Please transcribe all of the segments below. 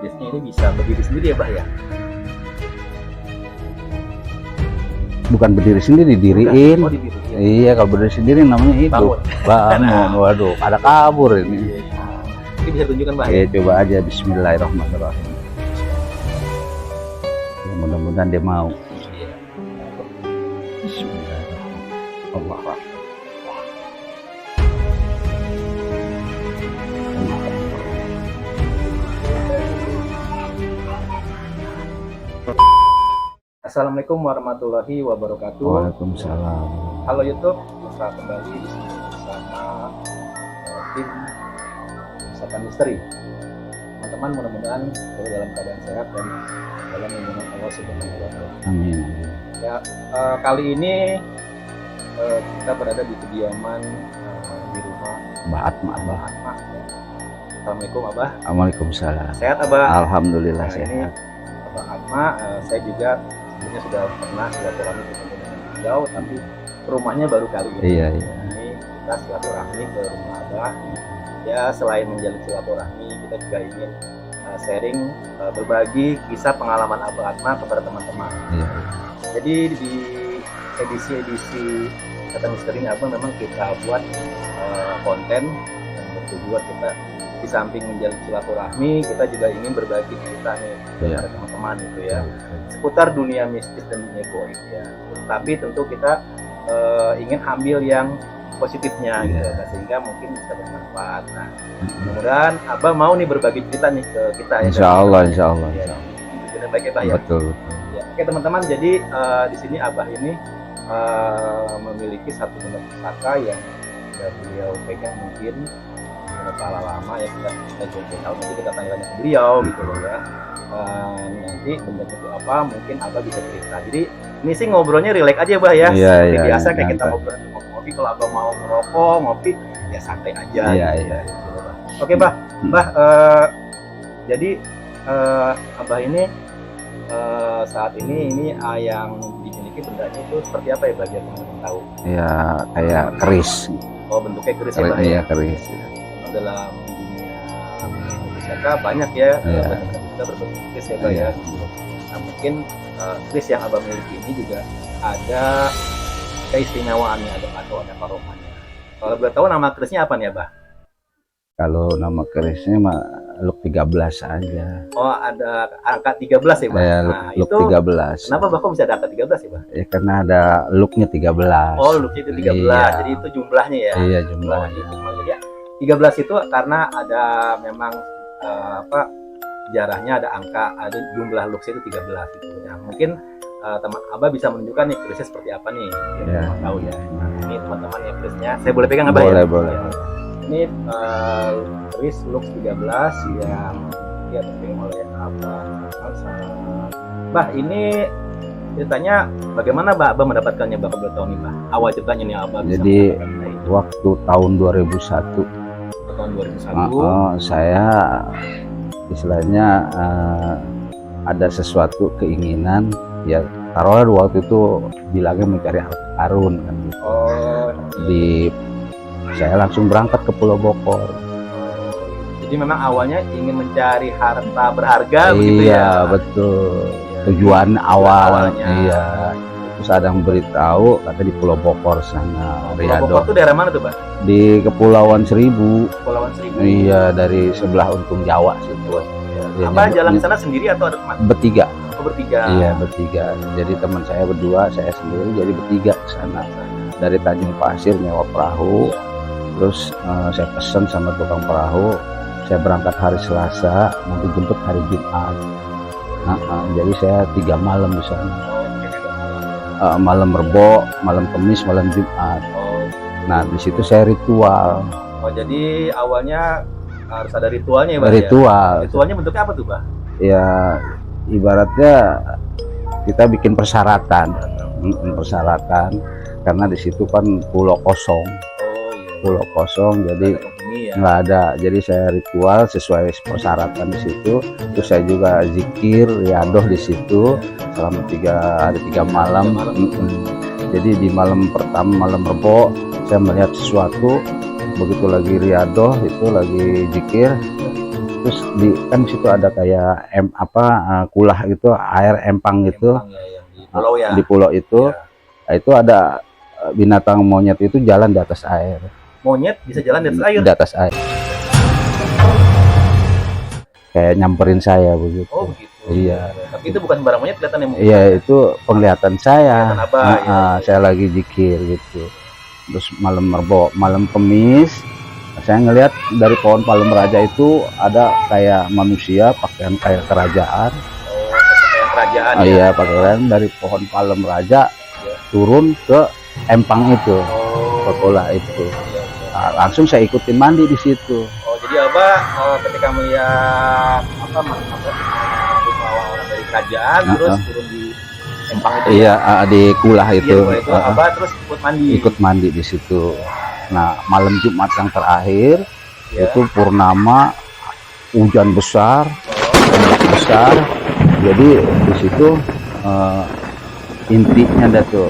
Biasanya ini bisa berdiri sendiri ya, Bah ya? Bukan berdiri sendiri, didiriin. Oh, didiriin. Iya, kalau berdiri sendiri namanya hidup. Bangun. Waduh, ada kabur ini. Ini bisa tunjukkan, Bah Ya, ya? coba aja. Bismillahirrahmanirrahim. Ya, mudah-mudahan dia mau. Iya. Bismillahirrahmanirrahim. Allah Akbar. Assalamualaikum warahmatullahi wabarakatuh. Waalaikumsalam. Halo YouTube, kita kembali di sini bersama tim Wisata Misteri. Teman-teman, mudah-mudahan selalu dalam keadaan sehat dan dalam lindungan Allah Subhanahu wa Ta'ala. Amin. Ya, kali ini kita berada di kediaman di rumah Mbah Atma. Abah Atma. Ya. Assalamualaikum Abah. Waalaikumsalam. Sehat Abah? Alhamdulillah Nah, ini sehat. Abah Atma, saya juga sebelumnya sudah pernah silaturahmi ketemu dengan beliau, tapi rumahnya baru kali ini. Iya, iya. Ini kita silaturahmi ke rumah Abah. Ya, selain menjalin silaturahmi, kita juga ingin sharing, berbagi kisah pengalaman Abah Atma kepada teman-teman. Iya. Jadi di edisi Wisata Misteri ini Abah memang kita buat konten dan bertujuan kita di samping menjalin silaturahmi, kita juga ingin berbagi cerita nih kepada teman-teman gitu ya, seputar dunia mistis dan dunia goib ya. Tapi tentu kita ingin ambil yang positifnya gitu, sehingga mungkin bisa bermanfaat. Nah, mudah-mudahan Abah mau nih berbagi cerita nih ke kita ya. Insya Allah, insya Allah. Ya, kita baik ya. Betul. Ya, oke teman-teman, jadi di sini Abah ini memiliki satu benda pusaka yang sudah beliau pegang mungkin kala lama ya, kita juga tahu, nanti kita tanya ke beliau gitu loh ya. Nanti benda itu apa mungkin Abah bisa cerita. Jadi ini sih ngobrolnya relax aja Bah ya, Iya, seperti iya, biasa kayak kita santai. ngobrol ngopi. Kalau Abah mau ngerokok ngopi ya santai aja. Iya, gitu, iya. gitu, Bah. Oke Bah, jadi Abah ini saat ini yang dimiliki bendanya itu seperti apa ya bagian yang tahu? Ya, kayak keris. Oh, bentuknya keris ya Bah ya? Iya, keris. Dalam dunia pusaka banyak ya, kita berbentuk keris ya Bah ya. Nah, mungkin keris yang Abah miliki ini juga ada keistimewaannya, atau ada karomahnya. Kalau boleh tahu nama kerisnya apa nih Abah? Kalau nama kerisnya mah Luk 13 aja. Oh, ada angka 13 ya Bah? Ya, Nah, Luk itu 13. kenapa Bah kok bisa ada angka 13 ya Bah? Ya, karena ada Luknya 13. Oh, Luknya itu 13, Iya. jadi itu jumlahnya ya? Iya, Oh, jumlahnya. itu ya. 13 itu karena ada memang sejarahnya, ada jumlah luxnya itu 13 gitu. Nah, mungkin teman Abah bisa menunjukkan nih kerisnya seperti apa nih, Iya. mau tahu ya. Nah, ini teman-teman ya kerisnya. Saya boleh pegang Abah Boleh, ya? boleh. Ini keris lux 13 yang dipegang oleh Abah. Bah, ini ceritanya bagaimana Abah mendapatkannya Bah, kalau tahu nih Bah? Awal ceritanya nih Abah bisa Jadi mendapatkan ini. waktu tahun 2001 Tahun 2001. saya istilahnya ada sesuatu keinginan, ya taruhlah waktu itu bilangnya mencari harta karun kan gitu. Oh, Saya langsung berangkat ke Pulau Bokor. jadi memang awalnya ingin mencari harta berharga begitu Iya, ya. betul. Iya. Tujuan awalnya. awalnya. Iya. Terus ada yang beritahu kata di Pulau Bokor sana, Pulau Bokor Riado. itu daerah mana tuh, Pak? Di Kepulauan Seribu. Kepulauan Seribu. Iya, dari sebelah Untung Jawa situ. Iya, Apa jalan ke sana sendiri atau ada teman? bertiga. Oh, bertiga. Iya, bertiga. Jadi teman saya berdua, saya sendiri, jadi bertiga ke sana. Dari Tanjung Pasir nyewa perahu. Terus saya pesan sama tukang perahu, saya berangkat hari Selasa, nanti jemput hari Jumat. Jadi saya 3 malam di sana. Malam Rebo, malam Kamis, malam Jumat. Nah, di situ saya ritual. Oh, jadi awalnya harus ada ritualnya ya, Pak? Ritual. Ya? Ritualnya bentuknya apa tuh, Pak? Ya, ibaratnya kita bikin persyaratan, karena di situ kan pulau kosong. Oh, iya. Pulau kosong, jadi Ya. nggak ada. Jadi saya ritual sesuai persyaratan di situ. Terus saya juga zikir riadoh di situ selama 3 malam. Jadi di malam pertama, malam Rebo, saya melihat sesuatu. Begitu lagi riadoh itu lagi zikir, Terus kan di situ ada kayak kulah gitu, air empang gitu. Empang ya, yang di pulau ya. Di pulau itu, Ya. nah, itu ada binatang monyet itu jalan di atas air. Monyet bisa jalan di atas air? Di atas air. Kayak nyamperin saya begitu. Oh begitu. Iya. Tapi itu bukan barang monyet kelihatan ya? Iya, itu penglihatan saya. Kelihatan Abah, ya. Saya lagi zikir gitu. Terus malam Kemis, saya ngelihat dari pohon palem raja itu ada kayak manusia pakaian kayak kerajaan. Oh, pakaian kerajaan ya? Iya, pakaian dari pohon palem raja turun ke empang itu, ke kolah itu. Nah, langsung saya ikutin mandi di situ. Oh, jadi Abah ketika melihat rumah orang dari kerajaan terus turun di empang itu? Iya, di kulah itu. Iya, Abah terus ikut mandi. Ikut mandi di situ. Nah, malam Jumat yang terakhir itu purnama, hujan besar, besar. Jadi di situ intinya dah tuh.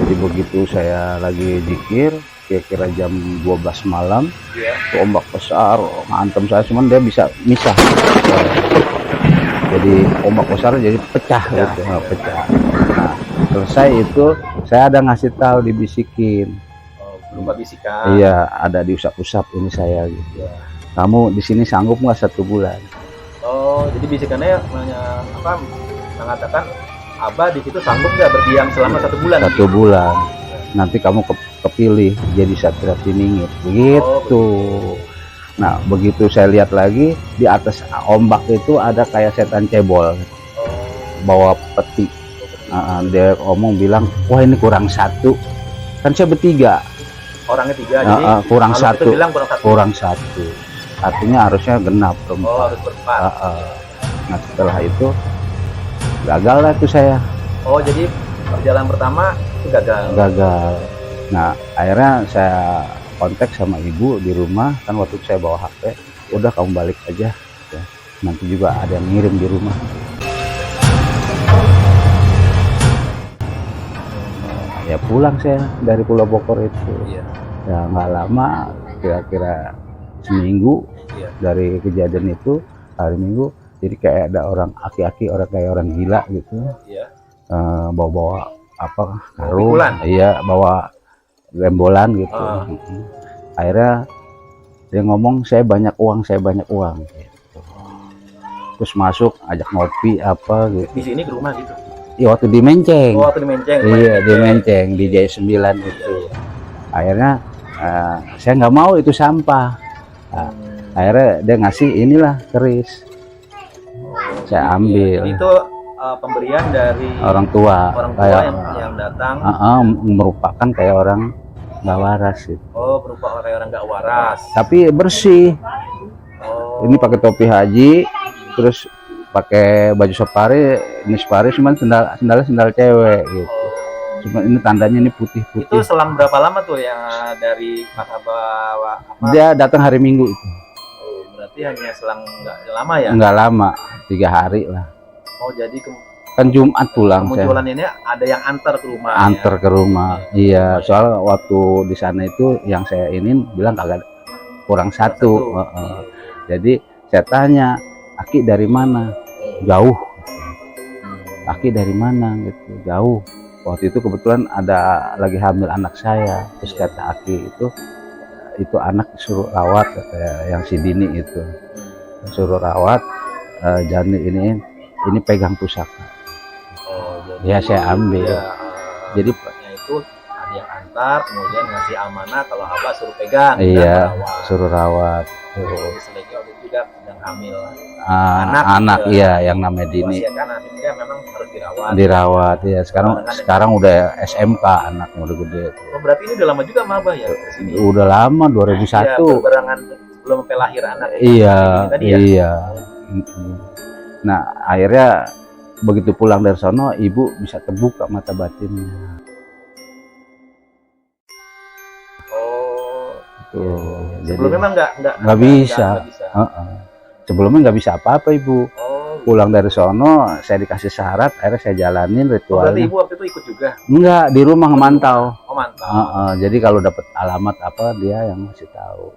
Jadi begitu saya lagi zikir, kira-kira jam 12 malam, ombak besar ngantem saya, cuman dia bisa misah. Jadi ombak besar jadi pecah gitu, pecah. Nah, selesai itu saya ada ngasih tahu, dibisikin. Berupa bisikan. Iya, ada diusap-usap ini saya gitu. Kamu di sini sanggup nggak 1 bulan? Oh, jadi bisikannya mengatakan Abah di situ sanggup nggak berdiam selama 1 bulan? 1 bulan. Nanti kamu kepilih jadi Satria Tiningit. Begitu. Nah, begitu saya lihat lagi di atas ombak itu ada kayak setan cebol. Bawa peti. Dia bilang, wah ini kurang 1. Kan saya bertiga. Orangnya 3, jadi kurang 1. Kurang 1. Artinya harusnya genap berempat. Oh, harus berempat. Nah, setelah itu gagal lah tuh saya. Oh, jadi perjalanan pertama itu gagal. Nah, akhirnya saya kontak sama ibu di rumah, kan waktu itu saya bawa HP. Udah, kamu balik aja ya. Nanti juga ada yang ngirim di rumah. Ya pulang saya dari Pulau Bokor itu. Ya nggak lama, kira-kira seminggu dari kejadian itu, hari Minggu. Jadi kayak ada orang aki-aki, kayak orang gila gitu. Bawa karung, bawa rembolan gitu. Akhirnya dia ngomong, saya banyak uang gitu. Terus masuk, ajak ngopi gitu. Di sini ke rumah gitu? Iya, waktu di Menceng. Oh, waktu di Menceng. Iya, di Menceng, di Jaya 9 itu. Akhirnya saya nggak mau itu sampah. Akhirnya dia ngasih inilah keris. Saya ambil. Itu pemberian dari orang tua yang datang. Merupakan kayak orang nggak waras gitu. Oh, berupa orang nggak waras. Tapi bersih. Ini pakai topi haji, terus pakai baju safari, ini safari, cuman sendal cewek gitu. Cuma ini tandanya ini putih-putih. Itu selang berapa lama tuh yang dari Mas Abah? Dia datang hari Minggu itu. Berarti hanya selang nggak lama ya? Nggak lama, 3 hari lah. Oh, jadi kan Jumat pulang. Kemunculan ini ada yang antar ke rumah. Antar ke rumah. Iya, soal waktu di sana itu yang saya bilang kagak, kurang 1. Jadi saya tanya, Aki dari mana? Jauh. Aki dari mana gitu? Jauh. Waktu itu kebetulan ada lagi hamil anak saya. Terus kata Aki itu anak suruh rawat, yang si Dini itu suruh rawat. Jani ini pegang pusaka. Ya saya ambil. Jadi itu ada yang antar, kemudian ngasih amanah kalau Abah suruh pegang. Iya, suruh rawat. Sebaiknya waktu itu juga sedang hamil anak iya, yang namanya Dini. Kan anaknya memang harus dirawat ya. Sekarang udah SMK, anaknya udah gede. Oh, berarti ini udah lama juga sama Abah ya? Udah lama, 2001. Berbarengan belum sampai lahir anak. Iya. Nah, akhirnya begitu pulang dari sono, ibu bisa terbuka mata batinnya. Sebelumnya memang nggak bisa. Sebelumnya nggak bisa apa-apa ibu. Pulang dari sono, saya dikasih syarat, akhirnya saya jalanin ritualnya. Berarti ibu waktu itu ikut juga? Enggak, di rumah memantau. Mantau. Jadi kalau dapat alamat apa dia yang ngasih tahu.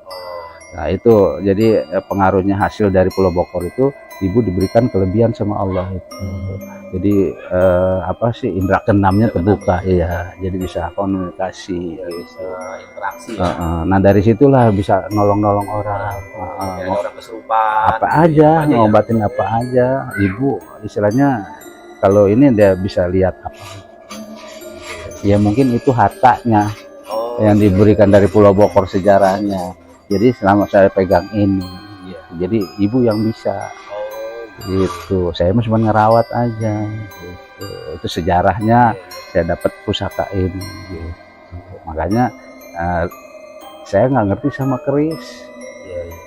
Nah itu jadi pengaruhnya hasil dari Pulau Bokor itu ibu diberikan kelebihan sama Allah itu. Jadi apa sih indera keenamnya terbuka ya, jadi bisa komunikasi, bisa interaksi ya. Nah dari situlah bisa nolong-nolong orang, Kayak orang kesurupan apa aja, gitu, ngobatin apa aja. Ibu istilahnya kalau ini dia bisa lihat apa, ya mungkin itu hartanya yang diberikan dari Pulau Bokor sejarahnya. Jadi selama saya pegang ini, jadi ibu yang bisa. Gitu, saya cuma ngerawat aja gitu. Itu sejarahnya saya dapat pusaka ini gitu. Makanya saya nggak ngerti sama keris,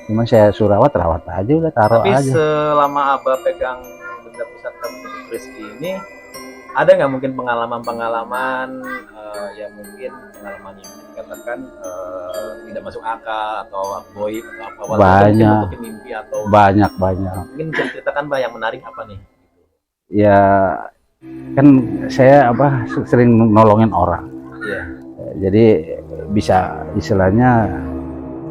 cuma saya surawat rawat aja, udah taruh tapi aja. selama Abah pegang benda pusaka keris ini, ada nggak mungkin pengalaman-pengalaman yang mungkin pengalaman yang dikatakan tidak masuk akal atau goib atau apa, banyak, mungkin mimpi atau banyak mungkin bisa diceritakan Bah yang menarik apa nih? Ya kan saya apa sering nolongin orang, jadi bisa istilahnya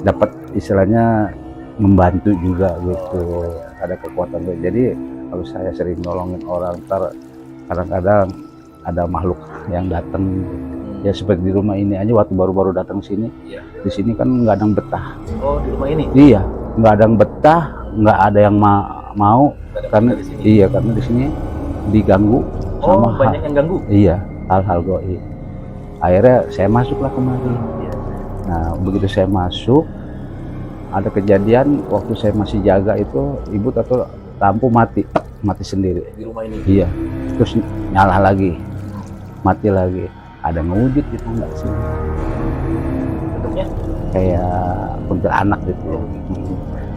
dapat istilahnya membantu juga gitu, ada kekuatan. Jadi kalau saya sering nolongin orang, ntar kadang-kadang ada makhluk yang datang ya, seperti di rumah ini aja waktu baru-baru datang sini. Di sini kan nggak ada yang betah. Oh, di rumah ini? Iya, nggak ada yang betah, nggak ada yang mau karena karena di sini diganggu sama banyak yang ganggu. Iya, hal-hal goib. Akhirnya saya masuklah kemari. Nah begitu saya masuk, ada kejadian waktu saya masih jaga itu, ibu tahu lampu mati sendiri di rumah ini. Iya, terus nyala lagi, mati lagi. Ada ngewujud gitu nggak sih? Bentuknya kayak kuntilanak gitu ya.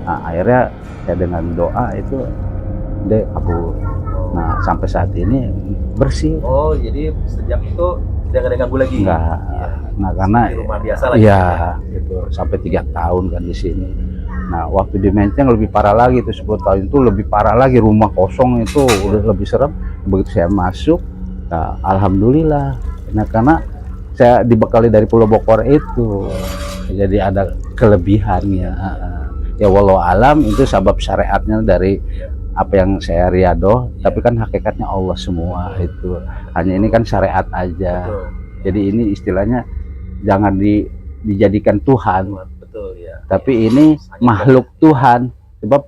Nah akhirnya saya dengan doa itu dia kabur. Nah sampai saat ini bersih. Oh jadi sejak itu tidak ada ganggu lagi? Enggak. Nah karena di rumah biasa lagi. Iya gitu, sampai 3 tahun kan di sini. Nah waktu di Menteng lebih parah lagi, itu 10 tahun itu lebih parah lagi, rumah kosong itu udah lebih serem. Begitu saya masuk, nah, alhamdulillah. Nah karena saya dibekali dari Pulau Bokor itu, jadi ada kelebihannya. Ya walau alam itu sebab syariatnya dari apa yang saya riado, tapi kan hakikatnya Allah semua itu. Hanya ini kan syariat aja. Jadi ini istilahnya jangan dijadikan Tuhan. Betul, ya. Tapi ini makhluk Tuhan, sebab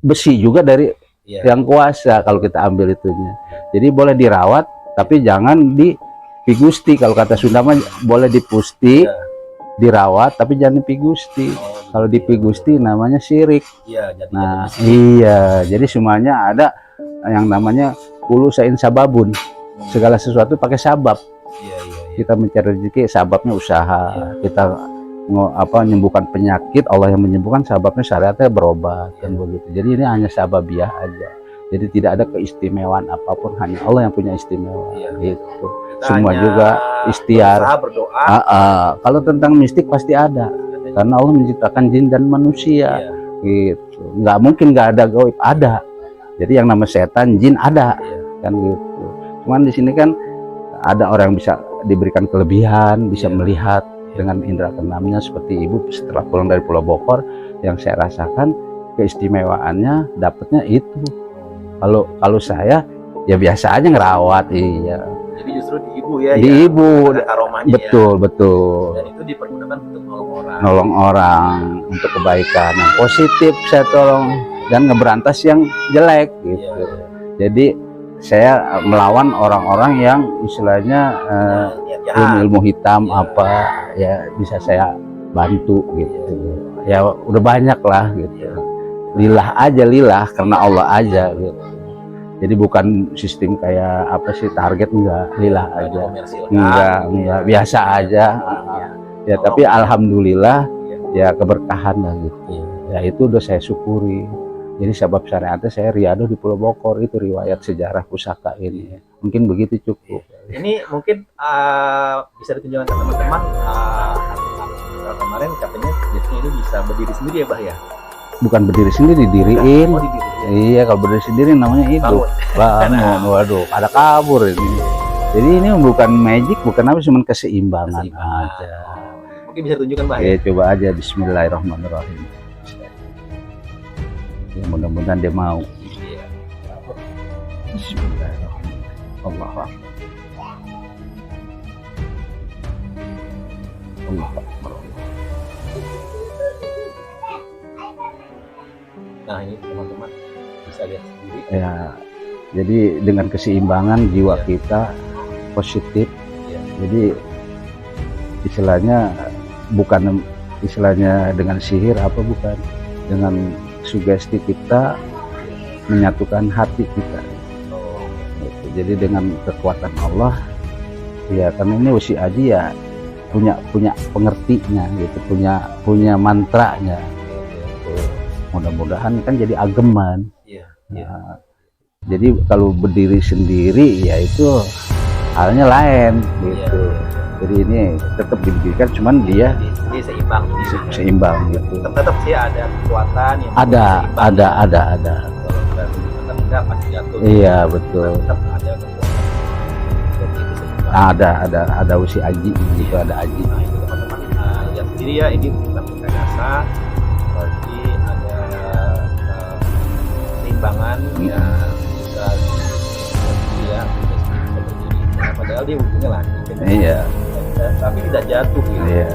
besi juga dari yang kuasa kalau kita ambil itunya. Jadi boleh dirawat, tapi jangan dipigusti. Kalau kata Sunda mah boleh dipusti, dirawat, tapi jangan dipigusti. Kalau dipigusti namanya syirik. Nah iya, jadi semuanya ada yang namanya kulu sain sababun. Segala sesuatu pakai sabab. Kita mencari rezeki, sababnya usaha. Kita menyembuhkan penyakit, Allah yang menyembuhkan, sababnya syariatnya berobat kan begitu. Jadi ini hanya sababiah aja. Jadi tidak ada keistimewaan apapun, hanya Allah yang punya istimewa. Gitu. Semua juga ikhtiar. Kalau tentang mistik pasti ada, karena Allah menciptakan jin dan manusia. Gitu. Nggak mungkin nggak ada gaib, ada. Jadi yang nama setan, jin ada, kan gitu. Cuman di sini kan ada orang yang bisa diberikan kelebihan, bisa melihat dengan indera keenamnya seperti ibu setelah pulang dari Pulau Bokor. Yang saya rasakan keistimewaannya dapatnya itu. Kalau saya ya biasa aja ngerawat. Iya. Jadi justru di ibu ya. Di ibu. Betul, ya. Betul. Dan itu dipergunakan untuk nolong orang untuk kebaikan yang positif, saya tolong, dan ngeberantas yang jelek gitu. Jadi saya melawan orang-orang yang istilahnya ilmu hitam apa ya, bisa saya bantu gitu. Ya udah banyak lah gitu. Lillah aja, lillah karena Allah aja gitu. Jadi bukan sistem kayak apa sih, target, enggak, lillah aja. Enggak, biasa aja. Ya tapi alhamdulillah ya keberkahan lah gitu. Ya itu udah saya syukuri. Jadi sebab syariatnya saya riado di Pulau Bokor, itu riwayat sejarah pusaka ini. Mungkin begitu cukup. Ini mungkin bisa ditunjukkan ke teman-teman. Kemarin katanya biasanya ini bisa berdiri sendiri ya Bah ya? Bukan berdiri sendiri, didiriin. Iya, kalau berdiri sendiri namanya hidup. Bangun, waduh, ada kabur ini. Jadi ini bukan magic, bukan apa, cuma keseimbangan aja. Mungkin bisa tunjukkan Mbah. Ya coba aja Bismillahirrahmanirrahim. Ya, mudah-mudahan dia mau. Iya. Bismillahirrahmanirrahim. Allahu Akbar. Allahu Akbar. Nah ini teman-teman bisa lihat sendiri. Ya, jadi dengan keseimbangan jiwa Ya. kita positif. Ya. Jadi istilahnya bukan istilahnya dengan sihir apa bukan, dengan sugesti kita menyatukan hati kita. Oh, Gitu. Jadi dengan kekuatan Allah, ya karena ini Usi Aji ya punya pengertinya gitu, punya mantranya. Mudah-mudahan kan jadi ageman. iya. Nah, jadi kalau berdiri sendiri ya itu halnya lain gitu. Jadi ini tetap diberikan, cuman dia Jadi seimbang. seimbang gitu. Tetap sih ada kekuatan yang Ada. Kalau tetap enggak pasti jatuh. Iya betul. Tetap ada kekuatan. Jadi itu seimbang. Ada Usi Aji gitu, ada Aji. Nah itu teman-teman lihat sendiri ya, ini bukan rekayasa, berarti ada keseimbangan ya, bisa dia bisa berdiri. Nah, padahal dia ujungnya lagi. Iya. Tapi tidak jatuh gitu. Iya.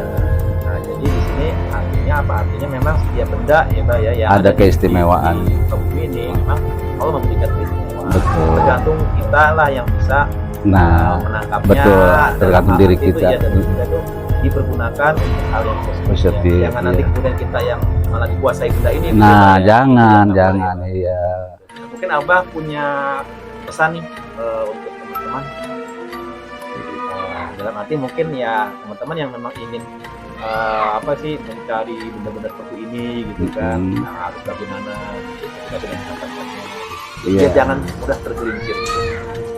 Nah jadi di sini artinya apa? Artinya memang setiap benda ya Mbak ya, yang Ada di- keistimewaan. di bumi ini memang Allah memberikan keistimewaan. Betul. Tergantung kita lah yang bisa Nah, menangkapnya. betul. Dalam Tergantung hal diri itu kita. ya, dan kita tuh dipergunakan untuk hal yang positif. Positif, Jangan nanti iya. kemudian kita yang malah dikuasai benda ini. gitu, Nah, Mbak, ya. jangan, Itu yang nggak boleh. iya. Mungkin Abah punya pesan nih untuk teman-teman. Dalam arti mungkin ya teman-teman yang memang ingin apa sih mencari benda-benda seperti ini gitu kan, Hmm. nah, harus bagaimana kita dengan mendapatkannya. Iya. Ya, jangan mudah tergelincir.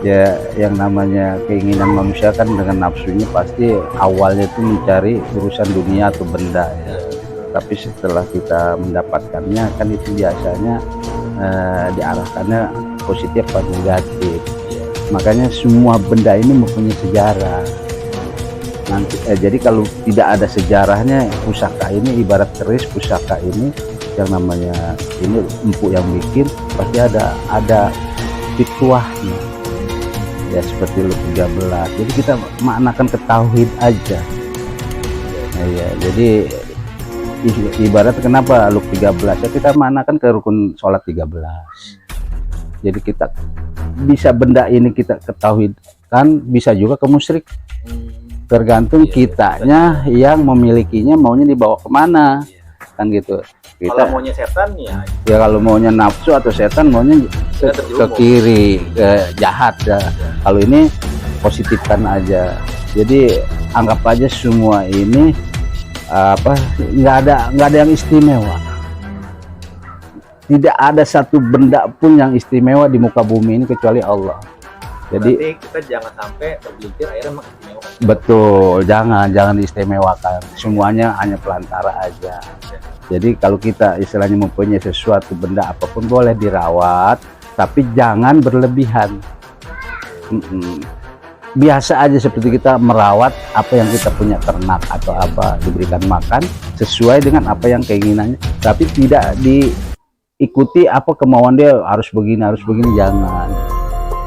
Ya, yang namanya keinginan manusia kan dengan nafsunya pasti awalnya itu mencari urusan dunia atau benda ya. Tapi setelah kita mendapatkannya kan itu biasanya diarahkannya positif atau negatif. Makanya semua benda ini mempunyai sejarah. Nanti, jadi kalau tidak ada sejarahnya, pusaka ini ibarat keris, pusaka ini yang namanya ini empuk yang bikin pasti ada fituahnya. Ya seperti lu 13. Jadi kita maknakan ke tauhid aja. Nah, ya, jadi ibarat kenapa lu 13 ya kita maknakan ke rukun sholat 13. Jadi kita bisa benda ini kita ketahui kan, bisa juga ke musyrik. Tergantung kitanya yang memilikinya maunya dibawa kemana, kan gitu. Kalau Kita maunya setan ya ya kalau maunya nafsu atau setan maunya kita ke terjerumus. kiri, ke jahat ya. Kalau ini positifkan aja. Jadi anggap aja semua ini apa nggak ada yang istimewa. Tidak ada satu benda pun yang istimewa di muka bumi ini kecuali Allah. Jadi Berarti kita jangan sampai tergelincir akhirnya mengistimewakan. betul, jangan diistimewakan. Semuanya hanya pelantara aja. Jadi kalau kita istilahnya mempunyai sesuatu benda apapun boleh dirawat, tapi jangan berlebihan. Biasa aja seperti kita merawat apa yang kita punya ternak atau apa, diberikan makan sesuai dengan apa yang keinginannya, tapi tidak diikuti apa kemauan dia harus begini jangan.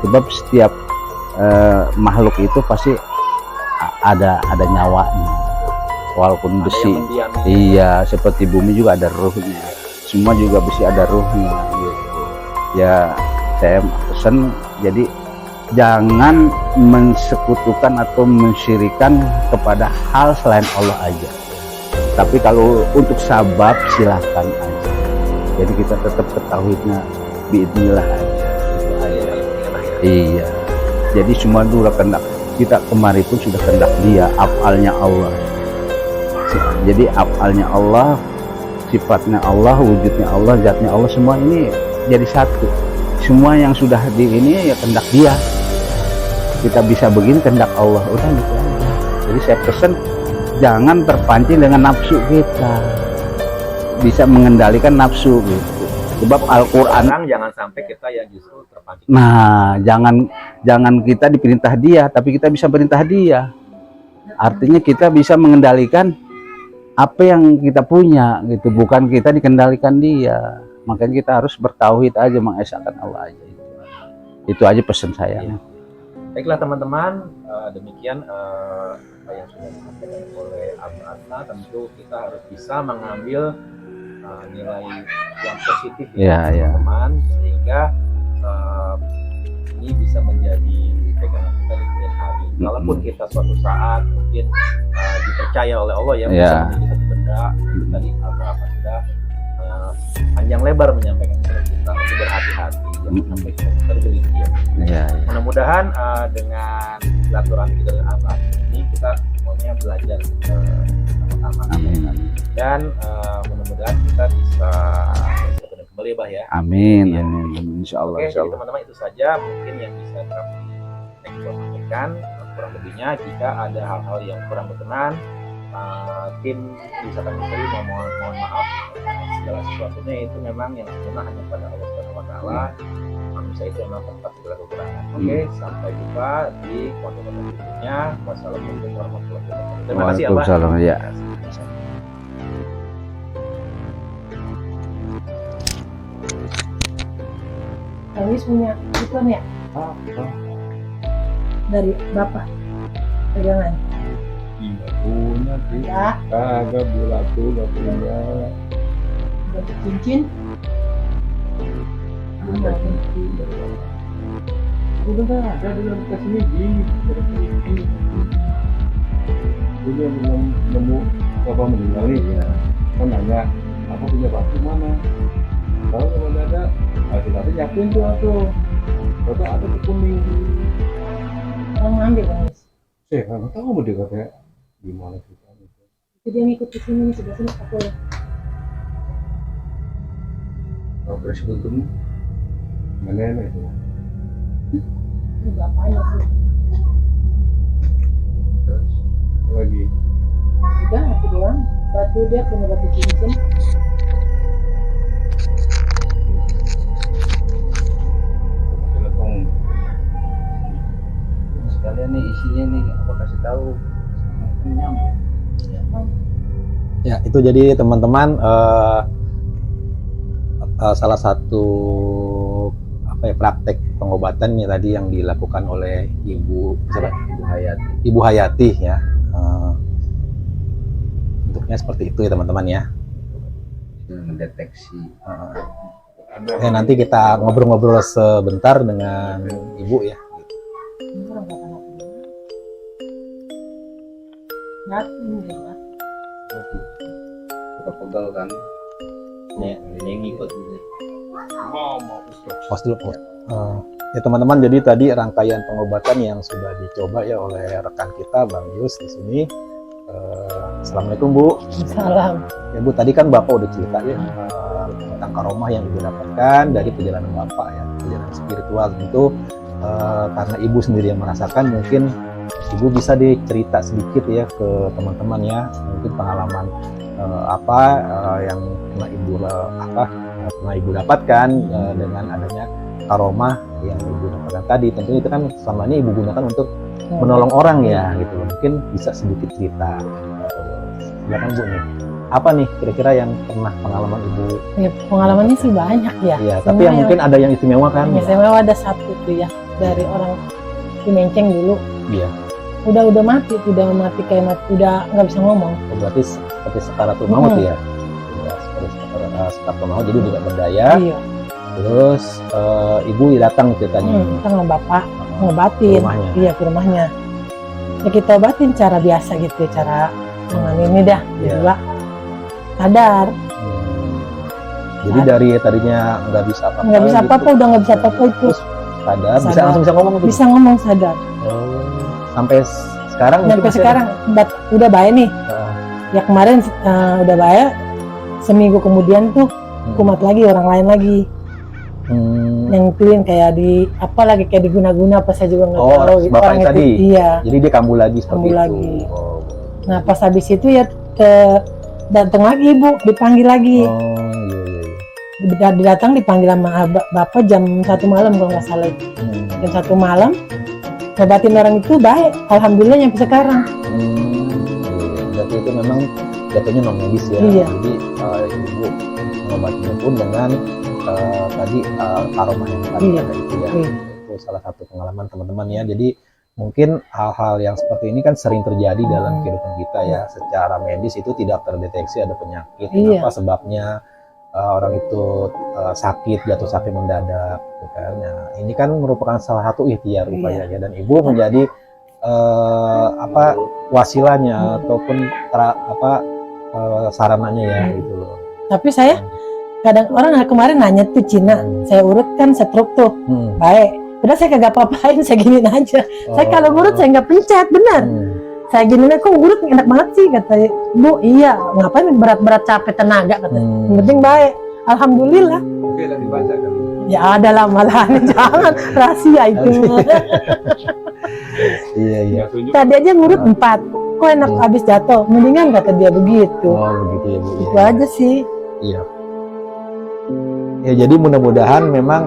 Sebab setiap makhluk itu pasti ada nyawanya, walaupun Ada besi. yang mendiami. Iya, seperti bumi juga ada ruhnya. Semua juga besi ada ruhnya gitu. Ya, saya pesan jadi jangan mensekutukan atau mensyirikan kepada hal selain Allah aja. Tapi kalau untuk sabab silahkan aja. Jadi kita tetap ketahuinya biidznillah aja. Iya. Jadi semua dulu kehendak kita kemarin pun sudah kehendak Dia, afalnya Allah. Jadi afalnya Allah, sifatnya Allah, wujudnya Allah, zatnya Allah, semua ini jadi satu. Semua yang sudah di ini ya kehendak Dia. Kita bisa begini kehendak Allah, udah gitu aja. Jadi saya pesan jangan terpancing dengan nafsu kita. Bisa mengendalikan nafsu gitu. Sebab Al-Qur'an, Sekarang jangan sampai kita yang justru terpancing. nah jangan kita diperintah Dia, tapi kita bisa perintah Dia. Artinya kita bisa mengendalikan apa yang kita punya gitu, bukan kita dikendalikan dia. Makanya kita harus bertauhid aja, mengesahkan Allah aja. Itu aja pesan saya. Iya. Baiklah teman-teman, demikian apa yang sudah disampaikan oleh Abah Atta. Tentu kita harus bisa mengambil nilai yang positif Ya, teman-teman, sehingga ini bisa menjadi pegangan kita di kemudian hari. Walaupun kita suatu saat mungkin dipercaya oleh Allah ya, bisa menjadi satu benda, tadi Abah sudah panjang lebar menyampaikan kepada kita untuk berhati-hati, jangan sampai kita tergelincir. Ya. Mudah-mudahan dengan silaturahmi kita dengan Abah ini kita semuanya belajar sama-sama. Dan mudah-mudadan kita bisa bertemu kembali ya Bah ya. Amin. Insyaallah. Oke, jadi teman-teman itu saja mungkin yang bisa kami sampaikan. Kurang lebihnya jika ada hal-hal yang kurang berkenan, tim Wisata Misteri mohon maaf. Segala sesuatunya itu memang yang sempurna hanya pada Allah Subhanahu wa taala. Manusia itu memang tempat segala kekurangan. Oke, sampai jumpa di konten-konten berikutnya. Wassalamualaikum warahmatullahi wabarakatuh. Terima kasih Abah. Waalaikumsalam ya. Awis punya iklan ya? Dari Bapak pegangan. Iya punya sih. Ya, Kagak bulat tuh gak punya. dari cincin. Ada cincin dari mana? Udah kan ada di dalam bekas ini dari cincin. Dulu yang belum nemu bapak meninggal nih, kan nanya, aku punya batu mana? Kalau nggak ada, hati-hati nyakuin tuh atau ada tuh kuning. Orang ngambil Bang Awis. Saya nggak tahu mau dia katanya gimana ceritanya. Itu dia ngikut ke sini sebelah sini aku ya. Kalau presiden itu mana itu? Ini bapaknya sih. Terus lagi Udah aku doang. Batu dia punya batu cincin. telepon. Sekalian nih isinya nih aku kasih tahu. Ya, itu jadi teman-teman salah satu praktek pengobatannya tadi yang dilakukan oleh Ibu Hayati ya. Bentuknya seperti itu ya teman-teman ya. Mendeteksi. Oke, nanti kita ngobrol-ngobrol sebentar dengan Ibu ya. Ini orang bapak aku. Batu ini ya. Pegal kan. Nih, Yang ngikut gitu. pause dulu. Ya teman-teman, jadi tadi rangkaian pengobatan yang sudah dicoba ya oleh rekan kita Bang Yus di sini. Assalamualaikum Bu. Salam. Ya Bu, tadi kan Bapak udah cerita ya tentang karomah yang Ibu dapatkan dari perjalanan Bapak ya, perjalanan spiritual. Tentu karena Ibu sendiri yang merasakan, mungkin Ibu bisa dicerita sedikit ya ke teman-teman ya, mungkin pengalaman yang pernah Ibu dapatkan dengan adanya karomah yang Ibu dapatkan tadi. Tentunya itu kan selama ini Ibu gunakan untuk menolong orang ya gitu. Mungkin bisa sedikit cerita. Silakan Bu nih. Apa nih kira-kira yang pernah pengalaman Ibu? Ya, pengalamannya sih banyak ya. Iya, tapi yang mungkin ada yang istimewa kan? Istimewa ada satu tuh ya, dari orang Cimenceng dulu. Iya. Udah mati kayak mati, udah nggak bisa ngomong. Berarti seperti sekaratul maut ya? Ya, seperti sekaratul maut, jadi udah nggak berdaya. Iya. Terus Ibu datang ceritanya. Kita sama bapak ngobatin. Rumahnya. Iya, ke rumahnya. Ya kita obatin cara biasa gitu, cara dengan ini dah. Iya. Berdua sadar. Jadi dari tadinya nggak bisa apa-apa. Nggak bisa gitu. apa-apa, udah nggak bisa apa-apa itu. Sadar, bisa Sadar. langsung bisa ngomong gitu. Bisa ngomong sadar. Oh, sampai sekarang mungkin Sampai masih sekarang udah baik nih. ada? Ya kemarin udah baik. Seminggu kemudian tuh kumat lagi, orang lain lagi. Yang clean kayak kayak diguna-guna apa saya juga nggak Oh, tahu gitu. bapak yang itu. tadi? Iya. Jadi dia kambuh lagi seperti Kambuh itu. lagi. Oh. Nah pas habis itu ya datang lagi Ibu, dipanggil lagi. Oh, iya. Datang dipanggil sama bapak jam 1 malam kalau nggak salah itu. Jam 1 malam ngobatin orang itu baik, alhamdulillah sampai sekarang. Iya. Berarti itu memang jatuhnya non medis ya. Iya. Jadi ibu mengobatinya pun dengan tadi aroma yang tadi Iya. ada itu ya. Iya. Itu salah satu pengalaman teman-teman ya. Jadi mungkin hal-hal yang seperti ini kan sering terjadi dalam kehidupan kita ya. Secara medis itu tidak terdeteksi ada penyakit. Iya. Kenapa sebabnya orang itu sakit, jatuh sakit mendadak, gitu kan. Nah, ini kan merupakan salah satu ikhtiar upayanya dan ibu menjadi wasilanya ataupun sarananya ya gitu loh. Tapi saya kadang orang kemarin nanya tuh Cina, saya urut kan stroke tuh, baik. Udah saya kagak apa-apain, saya giniin aja. Saya kalau ngurut saya nggak pencet, bener. Saya giniin, kok ngurut enak banget sih kata Bu. Iya, ngapain berat-berat capek tenaga kata. Yang penting baik. Alhamdulillah. Oke, udah dibaca kali. Ya ada lah malahan, jangan rahasia itu. Iya. Tadi aja ngurut 4, kok enak habis jatuh. Mendingan kata dia begitu. Oh begitu ya Bu. Itu aja sih. Iya. Ya jadi mudah-mudahan memang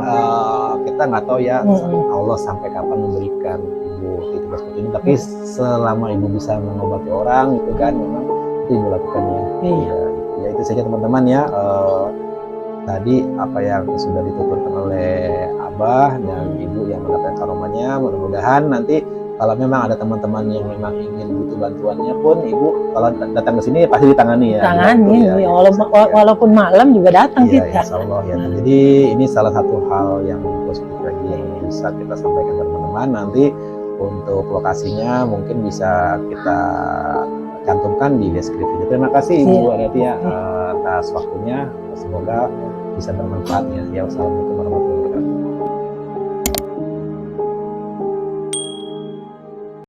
kita nggak tahu ya Allah sampai kapan memberikan ibu titik seperti ini. Tapi selama ibu bisa mengobati orang itu kan memang itu ibu lakukan ya. Iya. Ya itu saja teman-teman ya. Tadi apa yang sudah dituturkan oleh Abah dan Ibu yang mendapatkan karomanya, mudah-mudahan nanti kalau memang ada teman-teman yang memang ingin butuh bantuannya pun Ibu kalau datang ke sini pasti ditangani ya. Tangani, Ya, ya, walaupun malam juga datang iya, kita. insya Allah ya. Jadi ini salah satu hal yang positif lagi yang bisa kita sampaikan ke teman-teman. Nanti untuk lokasinya mungkin bisa kita cantumkan di deskripsi. Terima kasih Ibu Adati ya atas waktunya. Semoga bisa bermanfaat ya. Wassalamualaikum warahmatullahi wabarakatuh.